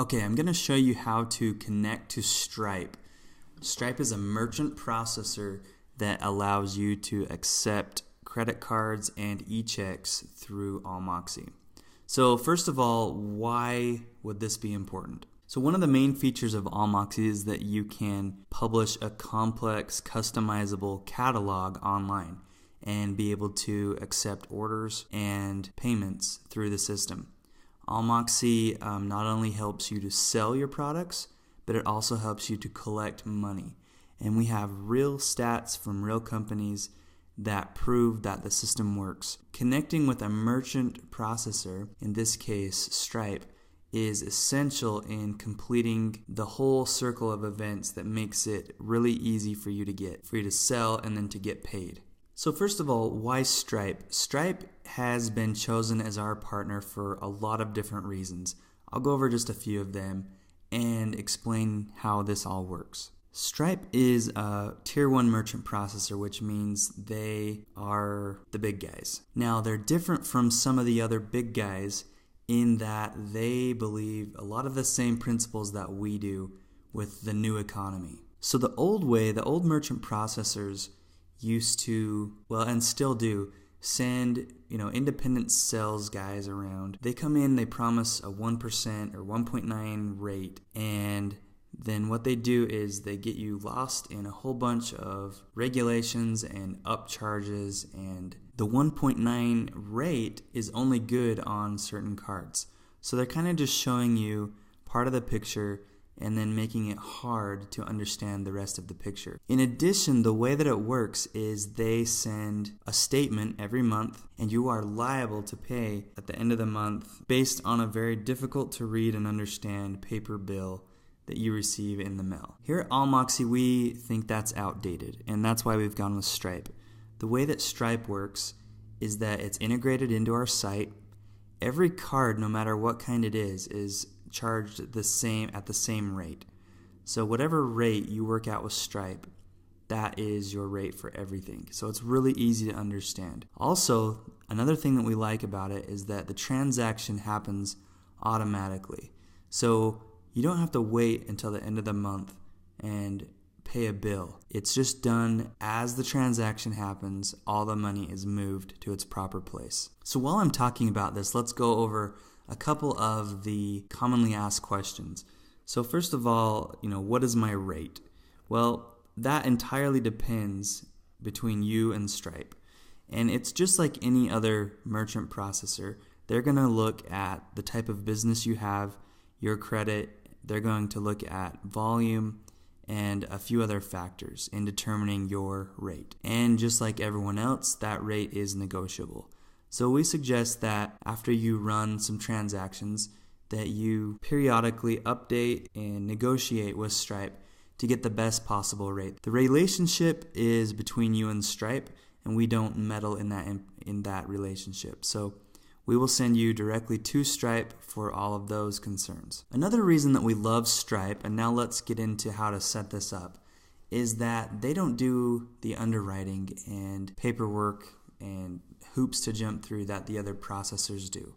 Okay, I'm going to show you how to connect to Stripe. Stripe is a merchant processor that allows you to accept credit cards and e-checks through Allmoxy. So first of all, why would this be important? So one of the main features of Allmoxy is that you can publish a complex, customizable catalog online and be able to accept orders and payments through the system. Allmoxy not only helps you to sell your products, but it also helps you to collect money. And we have real stats from real companies that prove that the system works. Connecting with a merchant processor, in this case Stripe, is essential in completing the whole circle of events that makes it really easy for you to sell and then to get paid. So first of all, why Stripe? Stripe has been chosen as our partner for a lot of different reasons. I'll go over just a few of them and explain how this all works. Stripe is a tier 1 merchant processor, which means they are the big guys. Now, they're different from some of the other big guys in that they believe a lot of the same principles that we do with the new economy. So the old merchant processors used to, and still do, send independent sales guys around. They come in, they promise a 1% or 1.9 rate, and then what they do is they get you lost in a whole bunch of regulations and upcharges, and the 1.9 rate is only good on certain cards. So they're kind of just showing you part of the picture and then making it hard to understand the rest of the picture. In addition, the way that it works is they send a statement every month, and you are liable to pay at the end of the month based on a very difficult to read and understand paper bill that you receive in the mail. Here at Allmoxy, we think that's outdated, and that's why we've gone with Stripe. The way that Stripe works is that it's integrated into our site. Every card, no matter what kind it is charged at the same rate. So whatever rate you work out with Stripe, that is your rate for everything. So it's really easy to understand. Also, another thing that we like about it is that the transaction happens automatically. So you don't have to wait until the end of the month and pay a bill. It's just done as the transaction happens. All the money is moved to its proper place. So while I'm talking about this, let's go over a couple of the commonly asked questions. So first of all, what is my rate? Well, that entirely depends between you and Stripe. And it's just like any other merchant processor. They're going to look at the type of business you have, your credit. They're going to look at volume and a few other factors in determining your rate. And just like everyone else, that rate is negotiable. So we suggest that after you run some transactions, that you periodically update and negotiate with Stripe to get the best possible rate. The relationship is between you and Stripe, and we don't meddle in that relationship. So we will send you directly to Stripe for all of those concerns. Another reason that we love Stripe, and now let's get into how to set this up, is that they don't do the underwriting and paperwork and hoops to jump through that the other processors do.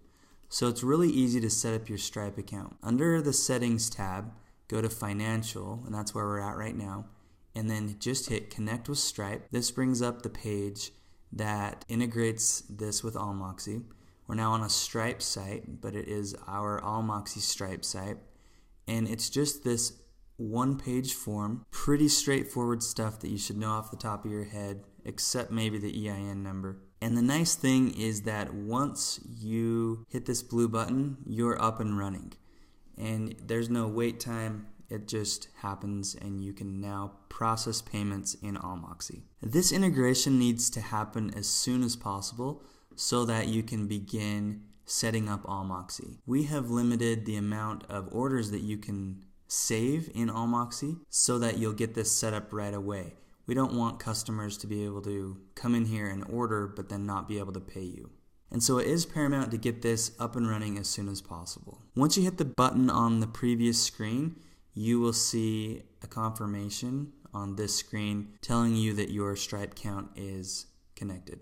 So it's really easy to set up your Stripe account. Under the Settings tab, go to Financial, and that's where we're at right now, and then just hit Connect with Stripe. This brings up the page that integrates this with Allmoxy. We're now on a Stripe site, but it is our Allmoxy Stripe site, and it's just this one-page form, pretty straightforward stuff that you should know off the top of your head, except maybe the EIN number. And the nice thing is that once you hit this blue button, you're up and running. And there's no wait time, it just happens, and you can now process payments in Allmoxy. This integration needs to happen as soon as possible so that you can begin setting up Allmoxy. We have limited the amount of orders that you can save in Allmoxy so that you'll get this set up right away. We don't want customers to be able to come in here and order but then not be able to pay you. And so it is paramount to get this up and running as soon as possible. Once you hit the button on the previous screen, you will see a confirmation on this screen telling you that your Stripe account is connected.